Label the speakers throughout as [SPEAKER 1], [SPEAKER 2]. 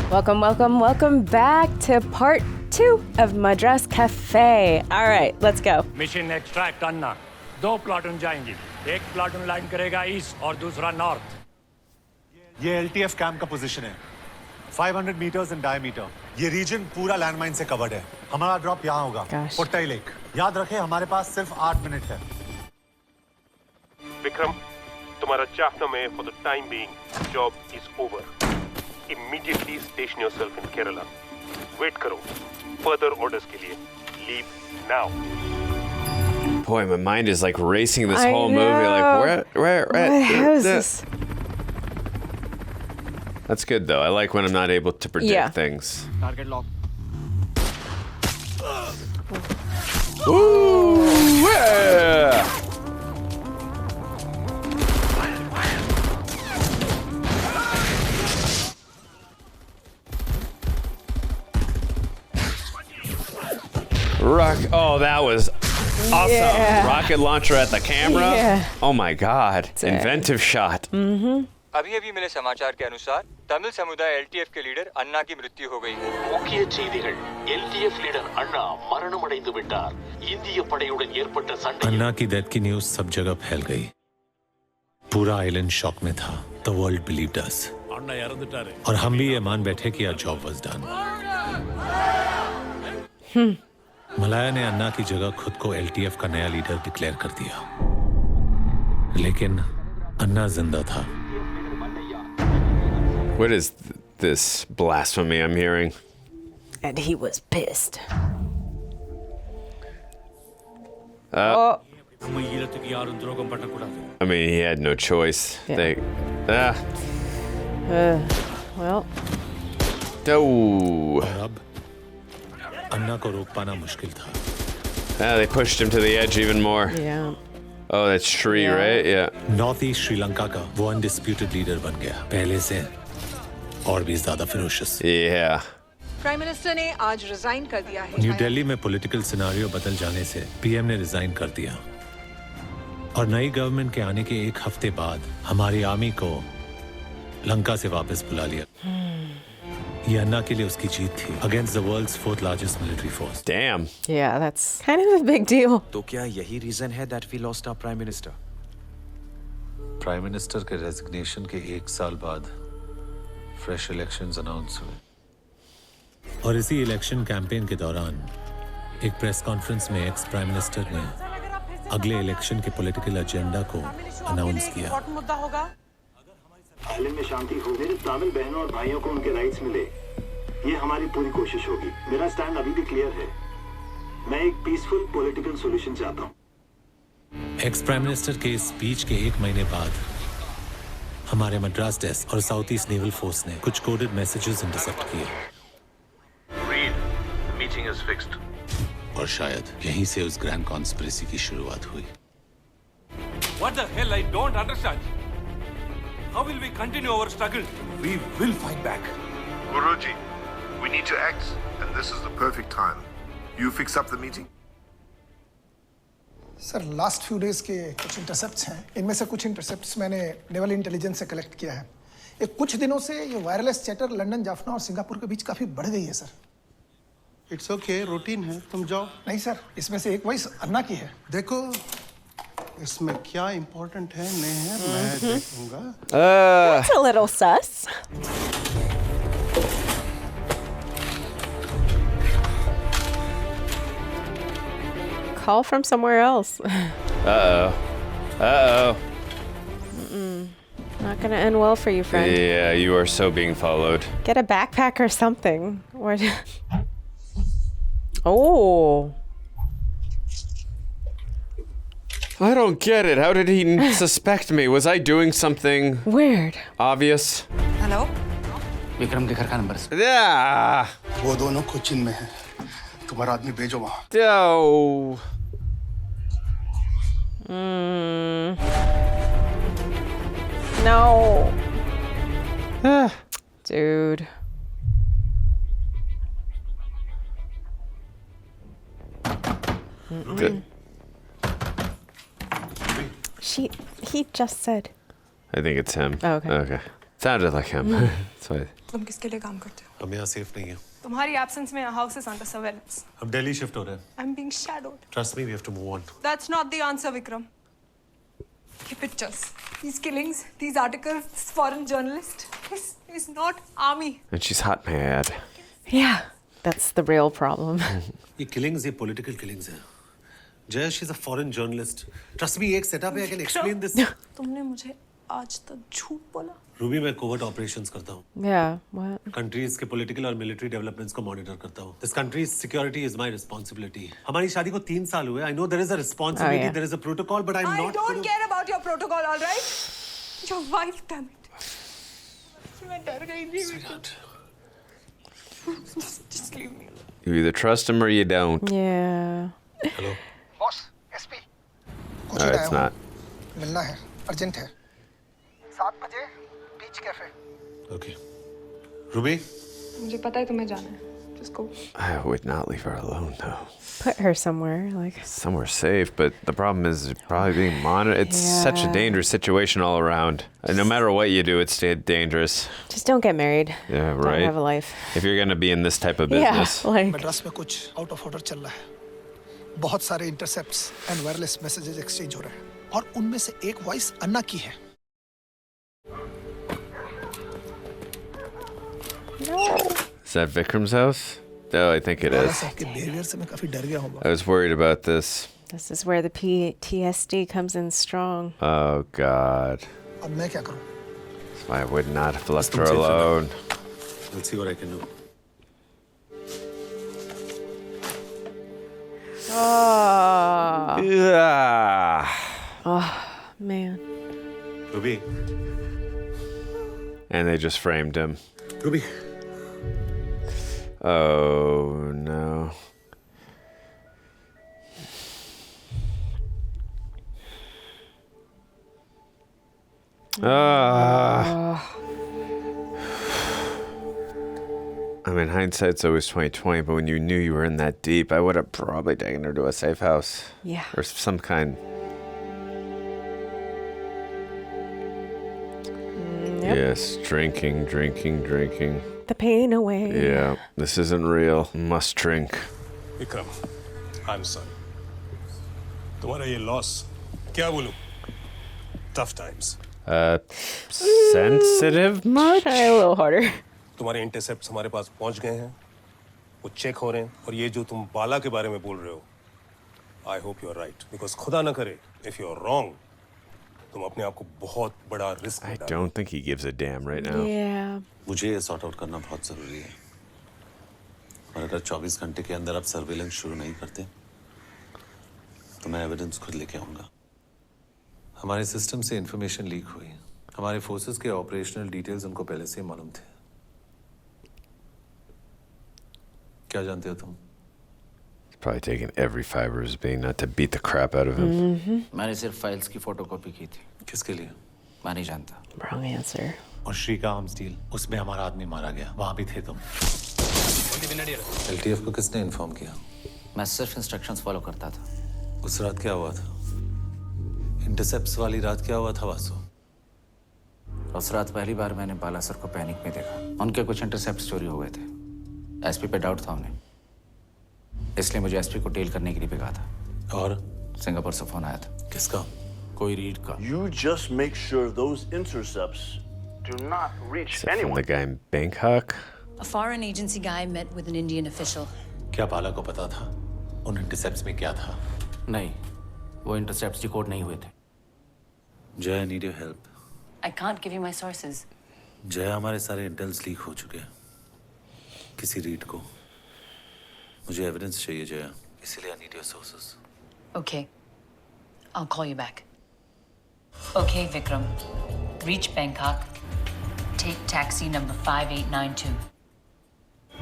[SPEAKER 1] Welcome back to part 2 of Madras Cafe. All right, let's go.
[SPEAKER 2] Mission extract Anna. 2 platoon जाएंगी. एक platoon line करेगा east और दूसरा north.
[SPEAKER 3] ये LTF camp का पोजीशन है. 500 meters in diameter. ये रीजन पूरा लैंडमाइन से कवर्ड है. हमारा ड्रॉप यहाँ होगा. पुट्टाई लेक. याद रखें हमारे पास सिर्फ 8 मिनट है.
[SPEAKER 4] विक्रम, तुम्हारा चाहना में for the time being, job is over. Immediately station yourself in Kerala. Wait करो. Further orders के लिए. Leave now.
[SPEAKER 5] Boy, my mind is like racing this whole movie. Like, where?
[SPEAKER 1] How is this?
[SPEAKER 5] That's good though. I like when I'm not able to predict things.
[SPEAKER 2] Target lock.
[SPEAKER 5] Ooh, yeah! Oh, that was awesome.
[SPEAKER 1] Yeah.
[SPEAKER 5] Rocket launcher at the camera.
[SPEAKER 1] Yeah.
[SPEAKER 5] Oh my God. Inventive shot.
[SPEAKER 6] अभी मिले समाचार के अनुसार तमिल समुदाय LTF के leader अन्ना की मृत्यु हो गई है.
[SPEAKER 7] முக்கிய செய்திகள். LTF लीडर अन्ना மரணமடைந்து விட்டார். இந்திய படையுடன் ஏற்பட்ட சண்டை.
[SPEAKER 3] अन्ना की डेथ की न्यूज़ सब जगह फैल गई. पूरा आइलैंड शॉक में था. The world believed us.
[SPEAKER 2] अन्ना இறந்துட்டாரு.
[SPEAKER 3] और हम भी ये मान बैठे कि our job was done. Malaya ने अन्ना की जगह खुद को LTF का नया लीडर डिक्लेयर कर दिया. लेकिन अन्ना जिंदा था.
[SPEAKER 5] What is this blasphemy I'm hearing?
[SPEAKER 1] And he was pissed.
[SPEAKER 5] I mean, he had no choice.
[SPEAKER 1] Yeah. Well.
[SPEAKER 5] Oh.
[SPEAKER 3] अब अन्ना को रोक पाना मुश्किल था.
[SPEAKER 5] They pushed him to the edge even more.
[SPEAKER 1] Yeah.
[SPEAKER 5] Oh, that's Shri, right? Yeah.
[SPEAKER 3] North east Sri Lanka का वो undisputed leader बन गया. पहले से और भी ज्यादा फिरोशियस.
[SPEAKER 5] Yeah.
[SPEAKER 8] प्राइम मिनिस्टर ने आज रिजाइन कर दिया है.
[SPEAKER 3] न्यू दिल्ली में पॉलिटिकल सिनेरियो बदल जाने से पीएम ने रिजाइन कर दिया. और नई गवर्नमेंट के आने के 1 हफ्ते बाद हमारी आर्मी को लंका से वापस बुला लिया. ये अन्ना के लिए उसकी जीत थी against the world's 4th largest military force.
[SPEAKER 5] Damn.
[SPEAKER 1] Yeah, that's kind of a big deal.
[SPEAKER 9] तो क्या यही रीजन है that we lost our prime minister?
[SPEAKER 3] Prime minister के रेजिग्नेशन के 1 साल बाद फ्रेश इलेक्शंस अनाउंस हुए. और इसी इलेक्शन कैंपेन के दौरान एक प्रेस कॉन्फ्रेंस में एक्स प्राइम मिनिस्टर ने अगले इलेक्शन के पॉलिटिकल एजेंडा को अनाउंस किया.
[SPEAKER 7] आइलैंड में शांति हो, मेरे तमिल बहनों और भाइयों को उनके राइट्स मिले. ये हमारी पूरी कोशिश होगी. मेरा स्टैंड अभी भी क्लियर है. मैं एक पीसफुल पॉलिटिकल सॉल्यूशन चाहता हूँ.
[SPEAKER 3] एक्स प्राइम मिनिस्टर के इस स्पीच के 1 महीने बाद हमारे मद्रास डेस्क और साउथ ईस्ट नेवल फोर्स ने कुछ कोडेड मैसेजेस इंटरसेप्ट किए.
[SPEAKER 7] Read, the meeting is fixed.
[SPEAKER 3] और शायद यहीं से उस ग्रैंड कॉन्स्पिरेसी की शुरुआत हुई.
[SPEAKER 4] What the hell? I don't understand. How will we continue our struggle? We will fight back.
[SPEAKER 10] Guruji, we need to act, and this is the perfect time. You fix up the meeting?
[SPEAKER 11] Sir last few days के कुछ intercepts हैं. इनमें से कुछ intercepts मैंने naval intelligence से collect किया है. एक कुछ दिनों से ये वायरलेस चैटर लंदन, जाफना और सिंगापुर के बीच काफी बढ़ गई है सर.
[SPEAKER 12] इट्स ओके, रूटीन है, तुम जाओ.
[SPEAKER 11] नहीं सर, इसमें से एक वॉइस अन्ना की है.
[SPEAKER 12] देखो इसमें क्या इम्पोर्टेंट है नहीं है मैं देखूंगा.
[SPEAKER 1] That's a little sus. Call from somewhere else.
[SPEAKER 5] Uh-oh.
[SPEAKER 1] Not gonna end well for you, friend.
[SPEAKER 5] Yeah, you are so being followed.
[SPEAKER 1] Get a backpack or something. Oh.
[SPEAKER 5] I don't get it. How did he suspect me? Was I doing something
[SPEAKER 1] Weird.
[SPEAKER 5] obvious?
[SPEAKER 8] Hello.
[SPEAKER 9] Vikram के घर का number.
[SPEAKER 5] Yeah.
[SPEAKER 12] वो दोनों कोचिन में हैं. तुम्हारा आदमी भेजो वहाँ.
[SPEAKER 5] Oh.
[SPEAKER 1] No. Dude.
[SPEAKER 5] Good.
[SPEAKER 1] He just said.
[SPEAKER 5] I think it's him.
[SPEAKER 1] Oh, okay.
[SPEAKER 5] Okay. Sounded like him. That's why.
[SPEAKER 8] तुम किसके लिए काम करते हो?
[SPEAKER 3] हम यहाँ सेफ नहीं हैं।
[SPEAKER 8] तुम्हारी absence में house is under surveillance.
[SPEAKER 3] हम दिल्ली शिफ्ट हो रहे हैं।
[SPEAKER 8] I'm being shadowed.
[SPEAKER 3] Trust me, we have to move on.
[SPEAKER 8] That's not the answer, Vikram. The pictures, these killings, these articles, this foreign journalist. This is not army.
[SPEAKER 5] And she's hot mad.
[SPEAKER 1] Yeah, that's the real problem.
[SPEAKER 3] ये killings, ये political killings हैं। Jaya, she's a foreign journalist. Trust me, एक setup है, I can explain this.
[SPEAKER 8] तुमने मुझे आज तक झूठ बोला।
[SPEAKER 3] रूबी, मैं covert operations करता हूँ।
[SPEAKER 1] Yeah, what?
[SPEAKER 3] Countries के political और military developments को monitor करता हूँ। This country's security is my responsibility. हमारी शादी को 3 साल हुए। I know there is a responsibility,
[SPEAKER 1] Oh, yeah.
[SPEAKER 3] there is a protocol, but I'm not.
[SPEAKER 8] I don't care about your protocol, all right? Your wife, damn it. मैं डर गई थी।
[SPEAKER 3] Sweetheart.
[SPEAKER 8] Just leave me alone.
[SPEAKER 5] You either trust him or you don't.
[SPEAKER 1] Yeah.
[SPEAKER 3] Hello.
[SPEAKER 11] Boss SP कुछ
[SPEAKER 5] No,
[SPEAKER 11] he
[SPEAKER 5] it's
[SPEAKER 11] लाया
[SPEAKER 5] not.
[SPEAKER 11] हूँ। मिलना है urgent है 7 बजे बीच कैफे
[SPEAKER 3] Okay. Ruby?
[SPEAKER 8] मुझे पता है तुम्हें जाना है। Just go.
[SPEAKER 5] I would not leave her alone though.
[SPEAKER 1] Put her somewhere, like.
[SPEAKER 5] Somewhere safe, but the problem is probably being monitored. It's such a
[SPEAKER 1] Yeah.
[SPEAKER 5] dangerous situation all around. And no matter what you do, it's dangerous.
[SPEAKER 1] Just don't get married.
[SPEAKER 5] Yeah,
[SPEAKER 1] Don't
[SPEAKER 5] right.
[SPEAKER 1] have a life.
[SPEAKER 5] If you're gonna be in this type of
[SPEAKER 1] Yeah,
[SPEAKER 5] business.
[SPEAKER 1] like.
[SPEAKER 11] Madras में कुछ out of order चल रहा है बहुत सारे intercepts and wireless messages exchange हो रहे हैं और उनमें से एक वॉइस अन्ना की है
[SPEAKER 5] Is that Vikram's house? Oh, I think it
[SPEAKER 11] Bala
[SPEAKER 5] is.
[SPEAKER 11] साहब के बिहेवियर से मैं काफी डर गया हूँ
[SPEAKER 5] I was worried about this.
[SPEAKER 1] This is where the PTSD comes in strong.
[SPEAKER 5] Oh God.
[SPEAKER 11] अब मैं क्या करूँ
[SPEAKER 5] I would not have left her
[SPEAKER 3] Let's do something.
[SPEAKER 5] alone.
[SPEAKER 3] Let's see what I can do.
[SPEAKER 1] Oh,
[SPEAKER 5] Ah.
[SPEAKER 1] oh man.
[SPEAKER 3] Ruby.
[SPEAKER 5] And they just framed him.
[SPEAKER 3] Ruby.
[SPEAKER 5] Oh no. Ah. I mean, hindsight's always 20/20, but when you knew you were in that deep, I would have probably taken her to a safe house.
[SPEAKER 1] Yeah.
[SPEAKER 5] Or some kind.
[SPEAKER 1] Yep.
[SPEAKER 5] Yes, drinking.
[SPEAKER 1] The pain away.
[SPEAKER 5] Yeah, this isn't real. Must drink.
[SPEAKER 10] Vikram, I'm sorry. तुम्हारा ये loss क्या बोलूं? Tough times.
[SPEAKER 5] Sensitive much?
[SPEAKER 1] Try a little harder.
[SPEAKER 10] तुम्हारे intercepts हमारे पास पहुंच गए हैं, वो चेक हो रहे हैं और ये जो तुम बाला के बारे में बोल रहे हो, I hope you're right. Because खुदा ना करे, if you're wrong, तुम अपने आप को बहुत बड़ा रिस्क में
[SPEAKER 5] I
[SPEAKER 10] डालो।
[SPEAKER 5] don't think he gives a damn right now.
[SPEAKER 1] Yeah.
[SPEAKER 13] मुझे ये सॉर्ट आउट करना बहुत ज़रूरी है और अगर 24 घंटे के अंदर आप सर्वेलेंस शुरू नहीं करते तो मैं एविडेंस खुद लेके आऊँगा।
[SPEAKER 3] हमारे सिस्टम से इंफॉर्मेशन लीक हुई। हमारे फोर्सेस के ऑपरेशनल डिटेल्स उनको पहले से ही मालूम थे। क्या जानते हो तुम?
[SPEAKER 5] He's probably taking every fiber of his being not to beat the crap out of him.
[SPEAKER 9] मैंने सिर्फ फाइल्स की फोटोकॉपी की थी।
[SPEAKER 3] किसके लिए?
[SPEAKER 9] मैं नहीं जानता।
[SPEAKER 1] Wrong answer.
[SPEAKER 3] और श्री का आर्म्स डील, उसमें हमारा आदमी मारा गया। वहाँ भी थे तुम। LTF को किसने इन्फॉर्म किया?
[SPEAKER 9] मैं सिर्फ इंस्ट्रक्शंस फॉलो करता था।
[SPEAKER 3] उस रात क्या हुआ था? इंटरसेप्ट्स वाली रात क्या हुआ था वासु?
[SPEAKER 9] उस रात पहली बार मैंने बाला सर को पैनिक में देखा। उनके कुछ इंटरसेप्ट चोरी हो गए थे। एसपी पे डाउट था उन्हें, इसलिए मुझे एसपी को टेल करने के लिए कहा था।
[SPEAKER 3] और
[SPEAKER 9] सिंगापुर से फोन आया था।
[SPEAKER 3] किसका?
[SPEAKER 9] कोई रीड का।
[SPEAKER 14] You just make sure those intercepts do not reach
[SPEAKER 5] Is that from
[SPEAKER 14] anyone.
[SPEAKER 5] the guy in Bangkok?
[SPEAKER 15] A foreign agency guy met with an Indian official.
[SPEAKER 3] क्या बाला को पता था उन इंटरसेप्ट्स में क्या था?
[SPEAKER 9] नहीं, वो इंटरसेप्ट्स डिकोड नहीं हुए थे।
[SPEAKER 13] जय, I need your help.
[SPEAKER 15] I can't give you my sources.
[SPEAKER 13] जय, हमारे सारे इंटेल्स लीक हो चुके हैं किसी रीड को। मुझे एविडेंस चाहिए जय, इसीलिए I need your sources.
[SPEAKER 15] Okay. I'll call you back. Okay, Vikram. Reach Bangkok. Take taxi number 5892.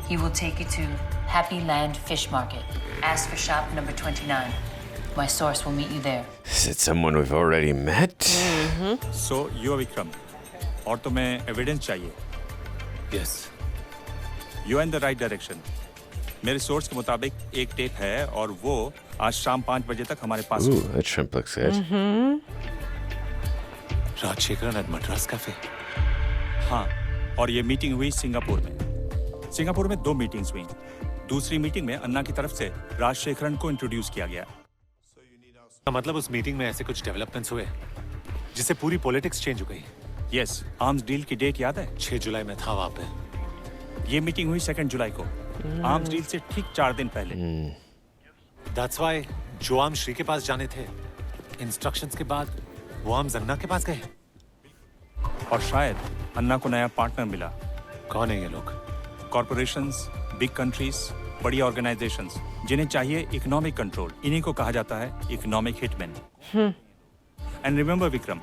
[SPEAKER 15] He will take you to Happy Land Fish Market. Ask for shop number 29. My source will meet you there.
[SPEAKER 5] Is it someone we've already met?
[SPEAKER 16] So, you are Vikram. और तुम्हें evidence चाहिए?
[SPEAKER 3] Yes.
[SPEAKER 16] You are in the right direction. मेरे source के मुताबिक एक tape है और वो आज शाम 5 बजे तक हमारे पास
[SPEAKER 5] Ooh, that shrimp looks good.
[SPEAKER 3] Raashii Khanna at Madras Cafe.
[SPEAKER 16] हाँ, और ये मीटिंग हुई सिंगापुर में। सिंगापुर में 2 मीटिंग्स हुई। दूसरी मीटिंग में अन्ना की तरफ से राजशेखरन को इंट्रोड्यूस किया गया।
[SPEAKER 3] मतलब उस मीटिंग में ऐसे कुछ डेवलपमेंट्स हुए जिससे पूरी पॉलिटिक्स चेंज हो गई।
[SPEAKER 16] यस, आर्म्स डील की डेट याद है?
[SPEAKER 3] 6 जुलाई में था वहाँ पे।
[SPEAKER 16] ये मीटिंग हुई 2 जुलाई को, आर्म्स डील से ठीक 4 दिन पहले।
[SPEAKER 3] That's why जो आर्म्स श्री के पास जाने थे, इंस्ट्रक्शंस के बाद वो आर्म्स अन्ना के पास गए।
[SPEAKER 16] और शायद अन्ना को नया पार्टनर मिला।
[SPEAKER 3] कौन है ये लोग?
[SPEAKER 16] कॉर्पोरेशंस, बिग कंट्रीज, बड़ी ऑर्गेनाइजेशंस जिन्हें चाहिए इकोनॉमिक कंट्रोल, इन्हीं को कहा जाता है economic hitman. And remember Vikram,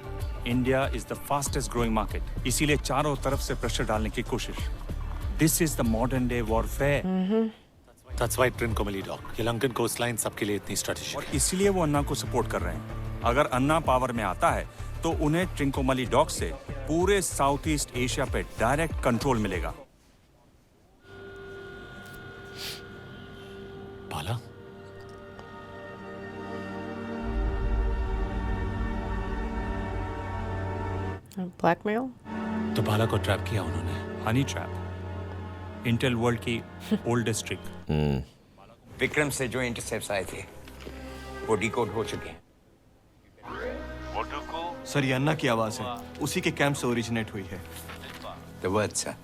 [SPEAKER 16] India is the fastest growing market, इसीलिए चारों तरफ से प्रेशर डालने की कोशिश। This is the modern day warfare.
[SPEAKER 3] That's why Trincomalee Dock, ये लंकन कोस्टलाइन सबके लिए इतनी स्ट्रेटेजिक
[SPEAKER 16] और इसीलिए वो अन्ना को सपोर्ट कर रहे हैं। अगर अन्ना पावर में आता है तो उन्हें ट्रिंकोमली डॉक से पूरे साउथ ईस्ट एशिया पे डायरेक्ट कंट्रोल मिलेगा।
[SPEAKER 3] बाला?
[SPEAKER 1] Blackmail?
[SPEAKER 3] तो बाला को ट्रैप किया उन्होंने।
[SPEAKER 16] हनी ट्रैप, इंटेल वर्ल्ड की ओल्डेस्ट ट्रिक।
[SPEAKER 17] विक्रम से जो इंटरसेप्ट्स आए थे वो डिकोड हो चुके हैं।
[SPEAKER 18] सर ये अन्ना की आवाज है, उसी के कैंप से ओरिजिनेट हुई है।
[SPEAKER 17] The words are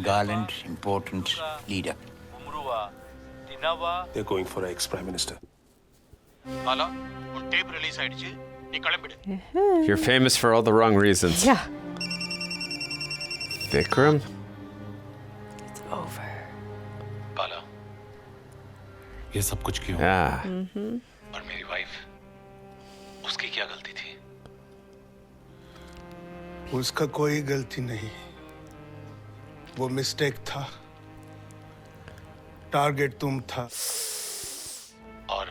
[SPEAKER 17] gallant, important leader.
[SPEAKER 10] They're going for an ex-prime minister.
[SPEAKER 18] बाला, उन टेप रिलीज आइडिची निकाले बिड़े।
[SPEAKER 5] You're famous for all the wrong reasons.
[SPEAKER 1] Yeah.
[SPEAKER 5] Vikram?
[SPEAKER 1] It's over.
[SPEAKER 3] बाला, ये सब कुछ क्यों? और मेरी वाइफ, उसकी क्या गलती थी?
[SPEAKER 12] उसका कोई गलती नहीं, वो मिस्टेक था। टारगेट तुम था।
[SPEAKER 3] और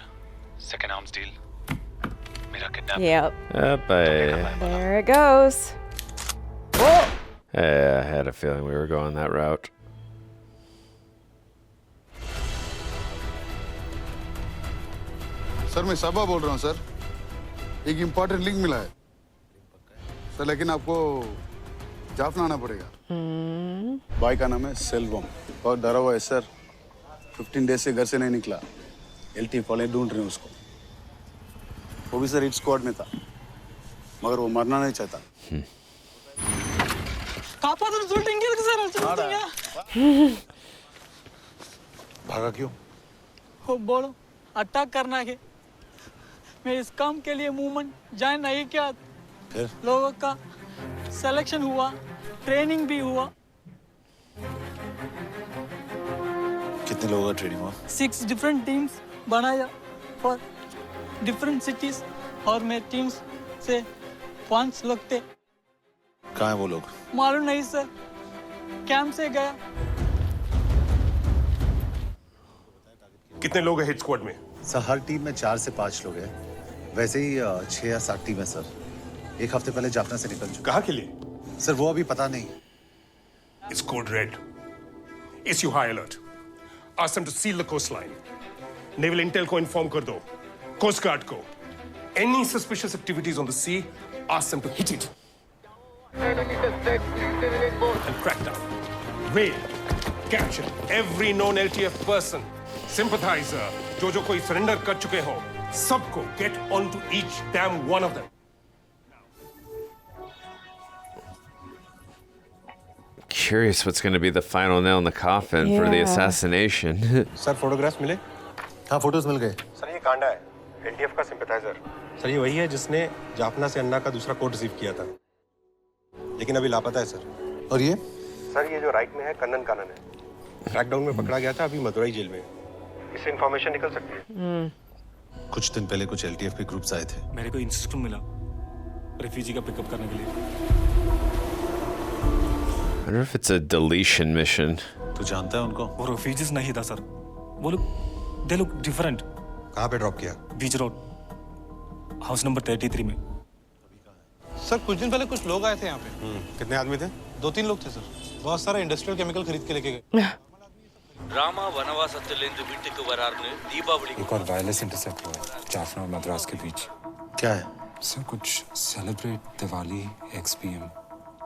[SPEAKER 3] सेकंड आर्म्स डील, मेरा kidnap.
[SPEAKER 1] Yep.
[SPEAKER 5] There
[SPEAKER 1] There it goes. Whoa.
[SPEAKER 5] I had a feeling we were going that route.
[SPEAKER 19] Sir मैं साबा बोल रहा हूँ सर। एक इम्पोर्टेंट लिंक मिला है सर, लेकिन आपको जाफना आना पड़ेगा। बॉय का नाम है सेल्वम और डरा हुआ है सर। 15 डेज से घर से नहीं निकला। एलटी वाले ढूंढ रहे हैं उसको। वो भी सर हिट स्क्वाड में था, मगर वो मरना नहीं चाहता।
[SPEAKER 18] भागा क्यों?
[SPEAKER 20] वो बोलो अटैक करना है। मैं इस काम के लिए मूवमेंट ज्वाइन नहीं किया।
[SPEAKER 18] फिर?
[SPEAKER 20] लोगों का सिलेक्शन हुआ, ट्रेनिंग भी हुआ।
[SPEAKER 18] कितने लोगों का ट्रेनिंग हुआ?
[SPEAKER 20] 6 डिफरेंट टीम्स बनाया फॉर डिफरेंट सिटीज और मैं टीम्स से 5 लोग थे।
[SPEAKER 18] कहाँ हैं वो लोग?
[SPEAKER 20] मालूम नहीं सर, कैंप से गया।
[SPEAKER 10] कितने लोग हैं हिट स्क्वाड में?
[SPEAKER 21] सर हर टीम में 4 से 5 लोग हैं। वैसे ही 6 या 7 टीम है सर। एक हफ्ते पहले जाफना से निकल चुके।
[SPEAKER 10] कहाँ के लिए?
[SPEAKER 21] सर वो अभी पता नहीं।
[SPEAKER 10] It's code red. Issue high alert. Ask them to seal the coastline. Naval Intel को inform कर दो. Coast Guard को. Any suspicious activities on the sea, ask them to hit it. And crack down. Raid. Capture every known LTF person, sympathizer, जो कोई surrender कर चुके हो, सबको get onto each damn one of them.
[SPEAKER 5] Curious what's going to be the final nail in the coffin for the assassination.
[SPEAKER 10] Sir photographs मिले?
[SPEAKER 21] हाँ photos मिल गए।
[SPEAKER 10] Sir ये कांडा है, एलटीएफ का सिंपैथाइजर। सर ये वही है जिसने जाफना से अन्ना का दूसरा कोड रिसीव किया था, लेकिन अभी लापता है सर।
[SPEAKER 21] और ये?
[SPEAKER 10] सर ये जो राइट में है कन्नन कानन है। क्रैकडाउन में पकड़ा गया था, अभी मदुरई जेल में। इससे इंफॉर्मेशन निकल सकती है।
[SPEAKER 21] कुछ दिन पहले कुछ एलटीएफ के ग्रुप्स आए थे।
[SPEAKER 16] मेरे को इंस्ट्रक्शन मिला रेफ्यूजी का पिकअप करने के लिए।
[SPEAKER 5] I wonder if it's a deletion mission.
[SPEAKER 21] तू जानता है उनको?
[SPEAKER 16] वो रेफ्यूजीज नहीं था सर, वो लोग दे लुक डिफरेंट।
[SPEAKER 10] कहाँ पे ड्रॉप किया?
[SPEAKER 16] बीच रोड, हाउस नंबर 33 में।
[SPEAKER 18] सर कुछ दिन पहले कुछ लोग आए थे यहाँ पे।
[SPEAKER 10] कितने आदमी थे?
[SPEAKER 18] 2-3 लोग थे सर। बहुत सारा इंडस्ट्रियल केमिकल खरीद के लेके गए।
[SPEAKER 22] ड्रामा वनवासत्तलेंद्र वीट्टुक्कु वरारने दीपावली
[SPEAKER 23] एक और वायरलेस इंटरसेप्ट हुआ है जाफना और मद्रास के बीच।
[SPEAKER 21] क्या है?
[SPEAKER 23] सर कुछ celebrate Diwali XPM।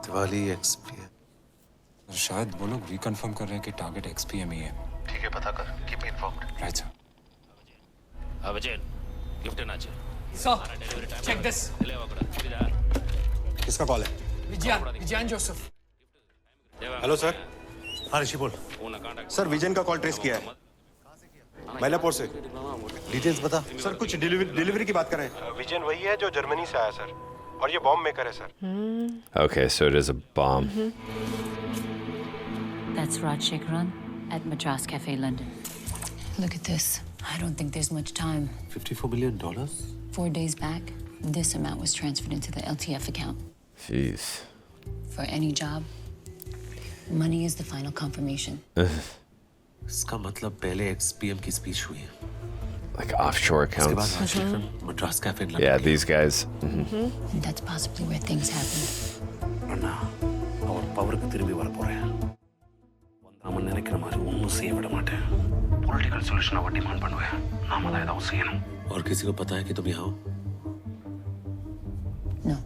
[SPEAKER 21] Diwali XPM।
[SPEAKER 23] शायद वो लोग रिकन्फर्म कर रहे हैं कि टारगेट XPM ही है।
[SPEAKER 21] ठीक है, पता कर, keep me informed.
[SPEAKER 23] Right sir.
[SPEAKER 22] Avijit gift नाचे
[SPEAKER 2] Sir, check this.
[SPEAKER 12] किसका कॉल है?
[SPEAKER 2] Vivian Joseph.
[SPEAKER 12] Hello sir. हाँ ऋषि बोल। सर विजन का कॉल ट्रेस किया है। मैलापुर से।
[SPEAKER 21] डिटेल्स बता।
[SPEAKER 12] सर कुछ डिलीवरी की बात कर रहे हैं। विजन वही है जो जर्मनी से आया सर, और ये बॉम्ब मेकर है sir.
[SPEAKER 5] Okay, so it is a bomb.
[SPEAKER 15] That's Raashii Khanna at Madras Cafe, London. Look at this. I don't think there's much time.
[SPEAKER 13] $54 billion?
[SPEAKER 15] 4 days back, this amount was transferred into the LTF account.
[SPEAKER 5] Jeez.
[SPEAKER 15] For any job, money is the final confirmation.
[SPEAKER 13] इसका मतलब पहले XPM की speech हुई है।
[SPEAKER 5] Like offshore accounts.
[SPEAKER 13] Madras Cafe.
[SPEAKER 5] Yeah, these guys.
[SPEAKER 15] That's possibly where things happen.
[SPEAKER 10] அண்ணா அவர் பவருக்கு திரும்பி வர போறேன். வந்தாம நினைக்கிற மாதிரி ஒன்றும் செய்ய விட மாட்டேன். பொலிட்டிக்கல் சொல்யூஷன் அவ டிமாண்ட் பண்ணுவேன். நாம தான் ஏதாவது செய்யணும்.
[SPEAKER 13] और किसी को पता है कि तुम यहाँ हो?
[SPEAKER 15] No.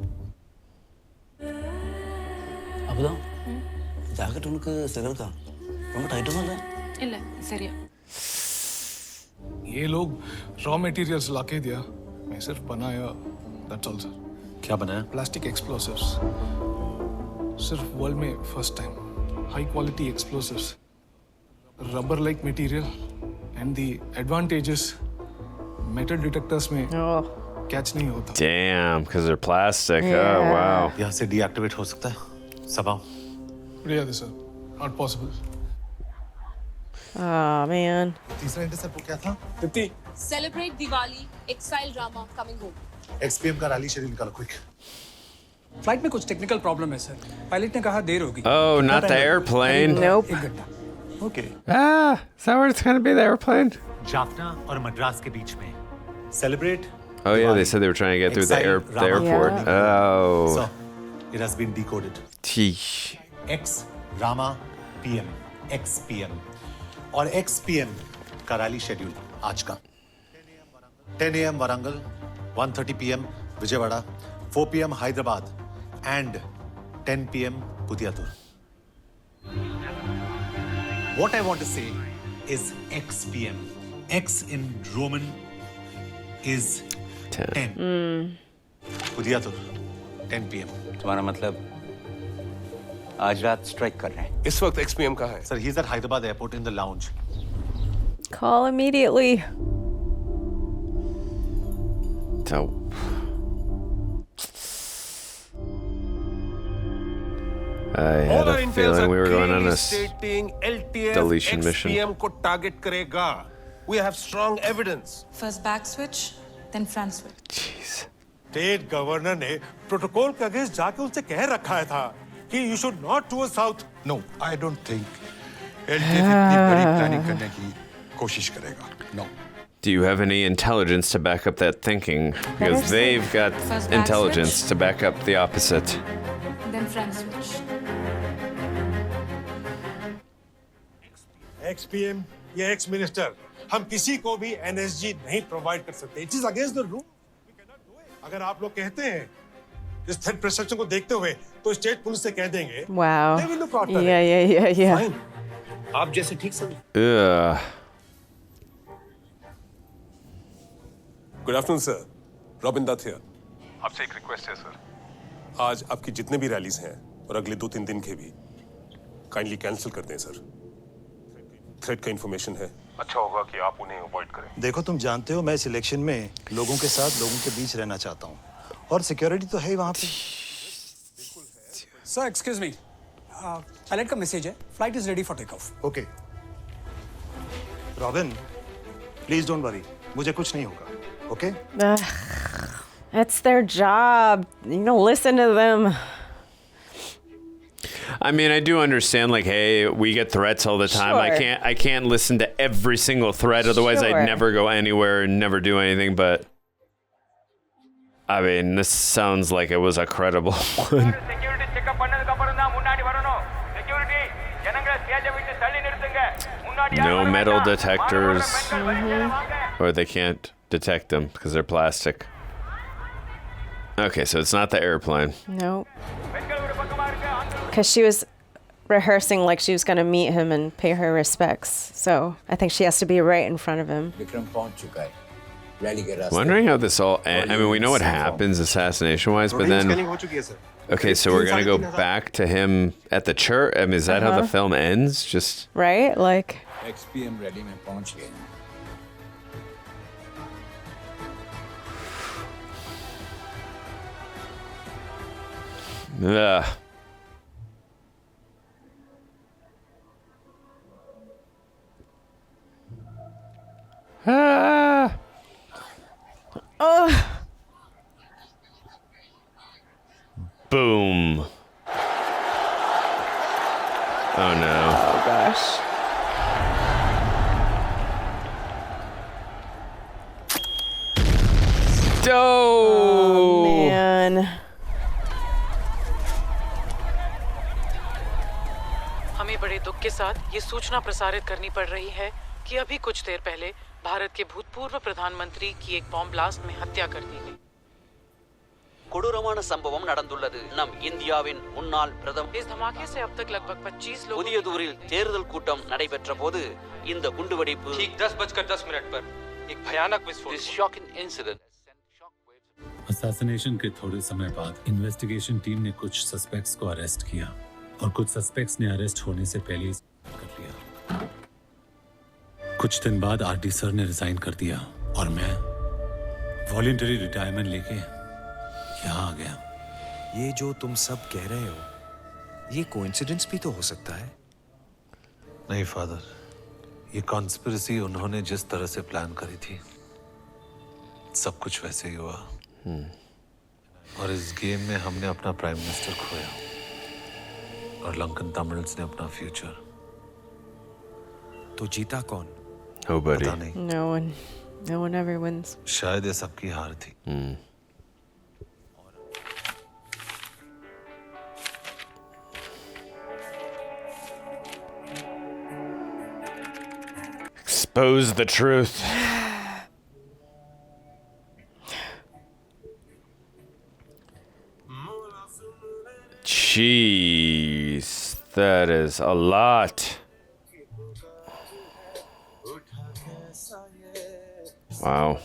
[SPEAKER 10] அப்பதான் ஜாக்கெட் உனக்கு சிகல்கா ரொம்ப டைட்டா இல்ல?
[SPEAKER 8] இல்ல சரியா.
[SPEAKER 11] ये लोग रॉ मटेरियल्स लाके दिया, मैं सिर्फ बनाया, दैट्स ऑल सर।
[SPEAKER 13] क्या बनाया?
[SPEAKER 11] प्लास्टिक एक्सप्लोसिव्स, सिर्फ वर्ल्ड में first time high quality explosives, rubber like material and the advantages metal detectors में कैच नहीं होता।
[SPEAKER 5] Damn, because they're plastic.
[SPEAKER 1] Yeah.
[SPEAKER 5] Oh, wow.
[SPEAKER 21] यहाँ से डीएक्टिवेट हो सकता है? सबाओ।
[SPEAKER 11] Riya sir, not possible.
[SPEAKER 1] Oh man.
[SPEAKER 21] तीसरा इंटरसेप्ट क्या था?
[SPEAKER 11] Deepti.
[SPEAKER 8] Celebrate Diwali, exile drama coming home.
[SPEAKER 21] XPM का रैली शेड्यूल निकालो क्विक।
[SPEAKER 2] फ्लाइट में कुछ टेक्निकल प्रॉब्लम है सर। पायलट ने कहा देर होगी।
[SPEAKER 5] Oh, not the airplane.
[SPEAKER 1] Nope.
[SPEAKER 21] Okay.
[SPEAKER 5] Ah, is that where it's gonna be, the airplane?
[SPEAKER 21] Jaffna और मद्रास के बीच में celebrate.
[SPEAKER 5] Oh yeah, they said they were trying to get through the airport.
[SPEAKER 1] Yeah.
[SPEAKER 5] Oh.
[SPEAKER 21] So, it has been decoded.
[SPEAKER 5] Teesh.
[SPEAKER 21] X Rama PM XPM और XPM का rally schedule आज का 10 AM Warangal, 1:30 PM Vijayawada, 4 PM Hyderabad and 10 PM पुतियातुर. What I want to say is XPM. X in Roman is 10. पुतियातुर 10 PM.
[SPEAKER 17] तुम्हारा मतलब आज रात strike कर रहे हैं?
[SPEAKER 10] इस वक्त XPM कहाँ है?
[SPEAKER 21] Sir, he's at Hyderabad airport in the lounge.
[SPEAKER 1] Call immediately.
[SPEAKER 5] Dope. I had a feeling we were going on this deletion mission.
[SPEAKER 10] XPM को टारगेट करेगा. We have strong evidence.
[SPEAKER 8] First back switch, then front switch.
[SPEAKER 5] Jeez.
[SPEAKER 12] State governor ने protocol के against जाके उनसे कह रखा था कि you should not towards south.
[SPEAKER 23] No, I don't think LTF इतनी बड़ी प्लानिंग करने की कोशिश करेगा. No.
[SPEAKER 5] Do you have any intelligence to back up that thinking? Because they've got intelligence to back up the opposite.
[SPEAKER 8] Then front switch.
[SPEAKER 12] XPM या ex minister, हम किसी को भी NSG नहीं प्रोवाइड कर सकते. It is against the rule. अगर आप लोग कहते हैं इस थ्रेट परसेप्शन को देखते हुए तो स्टेट पुलिस से कह देंगे.
[SPEAKER 1] Wow.
[SPEAKER 12] They will look after
[SPEAKER 1] Yeah.
[SPEAKER 12] Fine. आप जैसे ठीक समझ.
[SPEAKER 10] Good afternoon sir. Robin Dutt here. आपसे एक रिक्वेस्ट है सर. आज आपकी जितने भी रैलीज हैं और अगले 2-3 दिन के भी काइंडली कैंसिल कर दें सर. थ्रेट का इंफॉर्मेशन है. अच्छा होगा कि आप उन्हें अवॉइड करें.
[SPEAKER 21] देखो, तुम जानते हो मैं इस इलेक्शन में लोगों के साथ लोगों के बीच रहना चाहता हूँ और सिक्योरिटी तो है वहाँ पे.
[SPEAKER 2] सर एक्सक्यूज मी, पायलट का मैसेज है. Flight is ready for take off.
[SPEAKER 21] Okay. Robin, please don't worry, मुझे कुछ नहीं होगा. Okay?
[SPEAKER 1] That's their job. You know, listen to them.
[SPEAKER 5] I mean, I do understand, like, hey, we get threats all the time.
[SPEAKER 1] Sure.
[SPEAKER 5] I can't listen to every single threat, otherwise I'd never go anywhere and never do anything, but I mean, this sounds like it was a credible one. No metal detectors. Or they can't detect them because they're plastic. Okay, so it's not the airplane.
[SPEAKER 1] Nope. Because she was rehearsing like she was going to meet him and pay her respects. So I think she has to be right in front of him.
[SPEAKER 5] Wondering how this all I mean, we know what happens assassination-wise, but then... Okay, so we're going to go back to him at the church? I mean, is that how the film ends? Just...
[SPEAKER 1] Right? Like...
[SPEAKER 17] XPM ready में पहुंच गए.
[SPEAKER 5] Ugh. Ah.
[SPEAKER 1] Oh.
[SPEAKER 5] Boom. Oh no.
[SPEAKER 1] Oh gosh.
[SPEAKER 5] Oh
[SPEAKER 1] man.
[SPEAKER 4] हमें बड़े दुख के साथ ये सूचना प्रसारित करनी पड़ रही है कि अभी कुछ देर पहले भारत के भूतपूर्व प्रधानमंत्री की एक बॉम्ब ब्लास्ट में हत्या कर दी गई.
[SPEAKER 6] கொடூரமான சம்பவம் நடந்துள்ளது. நம் இந்தியாவின் முன்னாள் பிரதமர்
[SPEAKER 4] इस धमाके से अब तक लगभग 25 लोग
[SPEAKER 6] புதியதூரில் தேர்தல் கூட்டம் நடைபெற்ற போது இந்த குண்டுவெடிப்பு
[SPEAKER 18] ठीक 10:10 पर एक भयानक विस्फोट.
[SPEAKER 6] This shocking incident.
[SPEAKER 3] असैसिनेशन के थोड़े समय बाद इन्वेस्टिगेशन टीम ने कुछ सस्पेक्ट्स को अरेस्ट किया और कुछ सस्पेक्ट्स ने अरेस्ट होने से पहले ही कर लिया. कुछ दिन बाद आरडी सर ने रिजाइन कर दिया और मैं वॉलंटरी रिटायरमेंट लेके यहाँ आ गया.
[SPEAKER 7] ये जो तुम सब कह रहे हो, ये कोइंसिडेंस भी तो हो सकता है.
[SPEAKER 3] नहीं फादर, ये कॉन्स्पिरेसी उन्होंने जिस तरह से प्लान करी थी, सब कुछ वैसे ही हुआ. और इस गेम में हमने अपना प्राइम मिनिस्टर खोया और लंकन तमिल्स ने अपना फ्यूचर.
[SPEAKER 7] तो जीता कौन?
[SPEAKER 5] Nobody.
[SPEAKER 3] पता नहीं.
[SPEAKER 1] No one ever wins.
[SPEAKER 3] शायद ये सबकी हार थी.
[SPEAKER 5] Expose the truth. Jeez, that is a lot. Wow.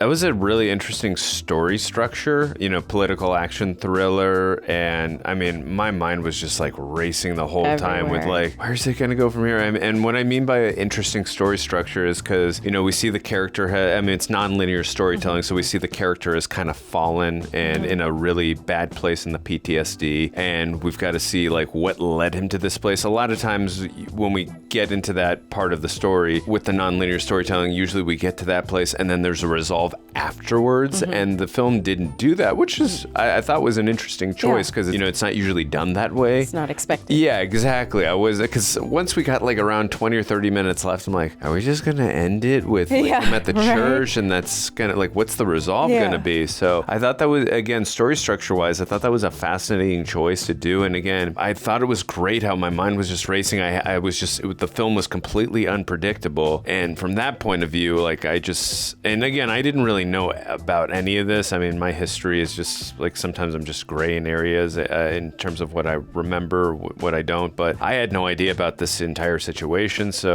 [SPEAKER 5] That was a really interesting story structure, you know, political action thriller. And I mean, my mind was just like racing the whole time with like, where's it going to go from here? And what I mean by interesting story structure is because, you know, we see the character, I mean, it's non-linear storytelling. So we see the character has kind of fallen and in a really bad place in the PTSD. And we've got to see like what led him to this place. A lot of times when we get into that part of the story with the non-linear storytelling, usually we get to that place and then there's a resolve afterwards, and the film didn't do that, which is I thought was an interesting choice because you know it's not usually done that way.
[SPEAKER 1] It's not expected.
[SPEAKER 5] Yeah, exactly. I was because once we got like around 20 or 30 minutes left, I'm like, are we just gonna end it with like, him at the church, and that's gonna like what's the resolve gonna be? So I thought that was, again, story structure wise, I thought that was a fascinating choice to do, and again, I thought it was great how my mind was just racing. I was just the film was completely unpredictable, and from that point of view, like I just, and again, I didn't really know about any of this. I mean, my history is just like sometimes I'm just gray in areas in terms of what I remember, what I don't, but I had no idea about this entire situation. So,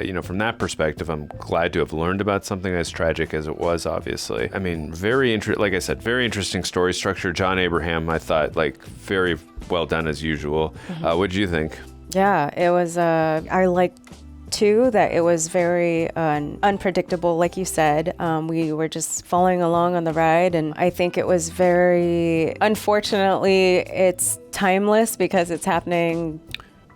[SPEAKER 5] you know, from that perspective, I'm glad to have learned about something as tragic as it was, obviously. I mean, like I said, very interesting story structure. John Abraham, I thought, like, very well done as usual. What did you think?
[SPEAKER 1] Yeah, it was, I liked too that it was very unpredictable, like you said. We were just following along on the ride, and I think it was very, unfortunately, it's timeless because it's happening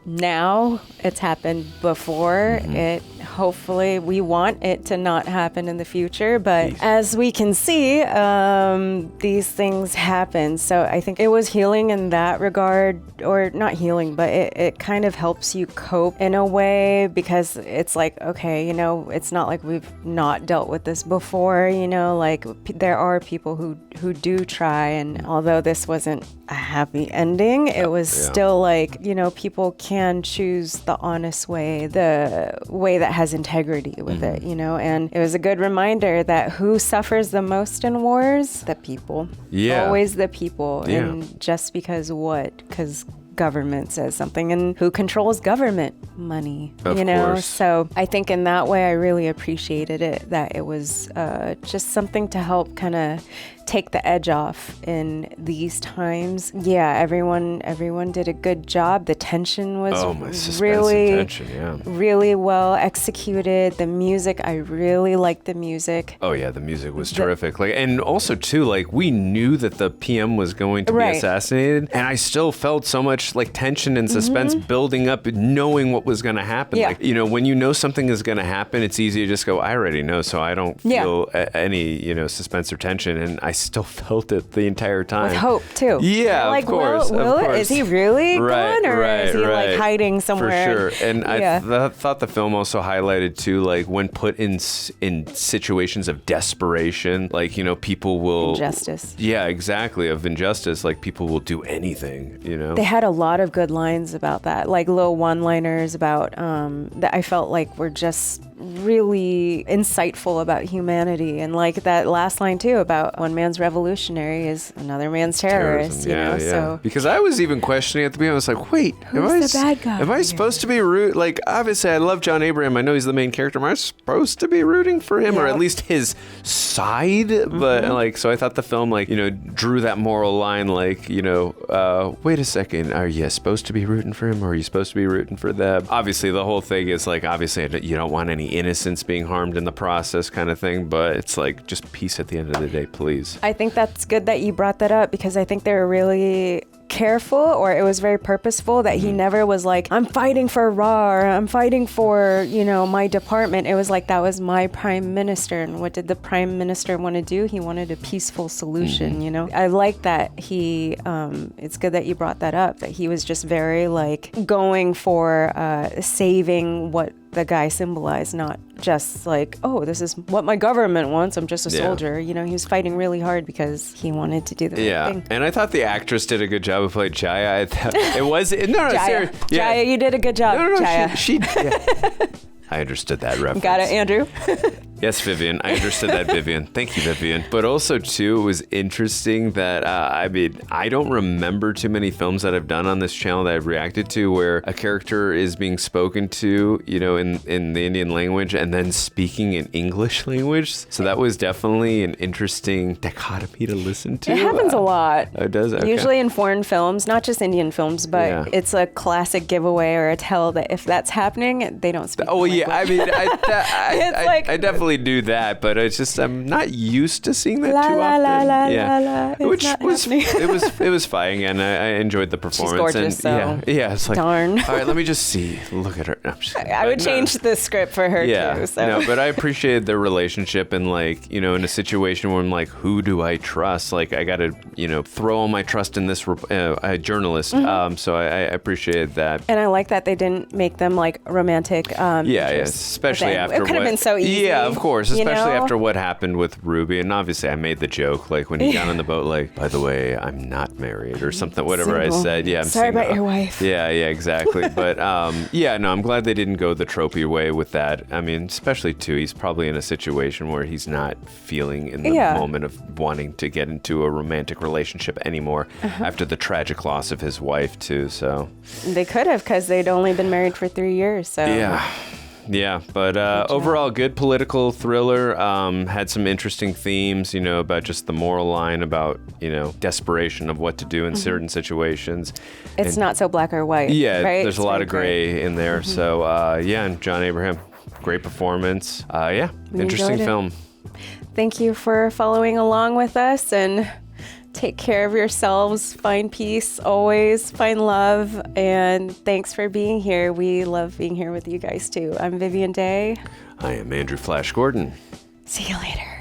[SPEAKER 1] now. It's happened before. It hopefully we want it to not happen in the future, but as we can see, these things happen. So I think it was healing in that regard, or not healing, but it kind of helps you cope in a way, because it's like, okay, you know, it's not like we've not dealt with this before, you know, like there are people who do try, and although this wasn't a happy ending, it was still like, you know, people can choose the honest way, the way that has integrity with it, you know, and it was a good reminder that who suffers the most in wars? The people. Always the people. And just because what? Because government says something, and who controls government? Money,
[SPEAKER 5] Of
[SPEAKER 1] you know?
[SPEAKER 5] course.
[SPEAKER 1] So I think in that way, I really appreciated it, that it was just something to help kind of take the edge off in these times. Yeah, everyone did a good job. The tension was really well executed. The music, I really liked the music.
[SPEAKER 5] Oh yeah, the music was terrific. Like, and also too, like, we knew that the PM was going to be assassinated, and I still felt so much like tension and suspense building up, knowing what was going to happen.
[SPEAKER 1] Yeah.
[SPEAKER 5] Like, you know, when you know something is going to happen, it's easy to just go, I already know, so I don't feel any, you know, suspense or tension, and I still felt it the entire time.
[SPEAKER 1] With hope too.
[SPEAKER 5] Yeah,
[SPEAKER 1] like,
[SPEAKER 5] of course.
[SPEAKER 1] Is he really gone, or is he like hiding somewhere?
[SPEAKER 5] For sure. And I thought the film also highlighted too, like, when put in situations of desperation, like, you know, people will
[SPEAKER 1] injustice.
[SPEAKER 5] Yeah, exactly. Of injustice, like, people will do anything. You know.
[SPEAKER 1] They had a lot of good lines about that, like little one-liners about that I felt like were just really insightful about humanity, and like that last line too about one man's revolutionary is another man's terrorist.
[SPEAKER 5] Terrorism,
[SPEAKER 1] you know, so
[SPEAKER 5] because I was even questioning at the beginning. I was like, wait,
[SPEAKER 1] who's the bad guy?
[SPEAKER 5] Am I supposed to be like, obviously I love John Abraham. I know he's the main character. Am I supposed to be rooting for him, or at least his side? But like, so I thought the film, like, you know, drew that moral line, like, you know, wait a second, are you supposed to be rooting for him, or are you supposed to be rooting for them? Obviously the whole thing is like, obviously you don't want any innocence being harmed in the process, kind of thing, but it's like, just peace at the end of the day, please.
[SPEAKER 1] I think that's good that you brought that up, because I think they were really careful, or it was very purposeful, that he never was like, I'm fighting for Ra, or I'm fighting for, you know, my department. It was like, that was my prime minister, and what did the prime minister want to do? He wanted a peaceful solution, you know? I like that he, it's good that you brought that up, that he was just very like going for saving what the guy symbolized, not just like, oh, this is what my government wants, I'm just a soldier. You know, he was fighting really hard because he wanted to do the right thing.
[SPEAKER 5] And I thought the actress did a good job who played Jaya. I thought it was
[SPEAKER 1] Jaya. Jaya, you did a good job. Jaya.
[SPEAKER 5] She I understood that reference.
[SPEAKER 1] Got it, Andrew?
[SPEAKER 5] Yes, Vivian. I understood that, Vivian. Thank you, Vivian. But also, too, it was interesting that, I mean, I don't remember too many films that I've done on this channel that I've reacted to where a character is being spoken to, you know, in the Indian language and then speaking in English language. So that was definitely an interesting dichotomy to listen to.
[SPEAKER 1] It happens a lot.
[SPEAKER 5] Oh, it does? Okay.
[SPEAKER 1] Usually in foreign films, not just Indian films, but it's a classic giveaway or a tell that if that's happening, they don't speak the language.
[SPEAKER 5] I mean, I definitely do that, but it's just I'm not used to seeing that too often. Which was it was fine, and I enjoyed the performance.
[SPEAKER 1] She's gorgeous,
[SPEAKER 5] and it's like,
[SPEAKER 1] darn.
[SPEAKER 5] All right, let me just see. Look at her. No,
[SPEAKER 1] I would change the script for her too. So.
[SPEAKER 5] No, but I appreciated their relationship, and like, you know, in a situation where I'm like, who do I trust? Like, I got to, you know, throw all my trust in this journalist. So I appreciated that,
[SPEAKER 1] and I like that they didn't make them like romantic.
[SPEAKER 5] Especially after
[SPEAKER 1] it could have been so easy.
[SPEAKER 5] Yeah, of course, especially
[SPEAKER 1] you know?
[SPEAKER 5] after what happened with Ruby, and obviously I made the joke like when he got on the boat, like, by the way, I'm not married or something, whatever
[SPEAKER 1] single.
[SPEAKER 5] I said. Yeah, I'm
[SPEAKER 1] sorry
[SPEAKER 5] single.
[SPEAKER 1] about your wife.
[SPEAKER 5] Yeah, exactly. But no, I'm glad they didn't go the tropey way with that. I mean, especially too, he's probably in a situation where he's not feeling in the moment of wanting to get into a romantic relationship anymore after the tragic loss of his wife too. So
[SPEAKER 1] they could have, because they'd only been married for 3 years. So
[SPEAKER 5] yeah, but overall, good political thriller. Had some interesting themes, you know, about just the moral line about, you know, desperation of what to do in certain situations.
[SPEAKER 1] It's not so black or white.
[SPEAKER 5] Yeah,
[SPEAKER 1] right?
[SPEAKER 5] There's a lot of gray in there. So and John Abraham, great performance. Interesting film.
[SPEAKER 1] Thank you for following along with us, and take care of yourselves. Find peace always. Find love. And thanks for being here. We love being here with you guys too. I'm Vivian Day.
[SPEAKER 5] I am Andrew Flash Gordon.
[SPEAKER 1] See you later.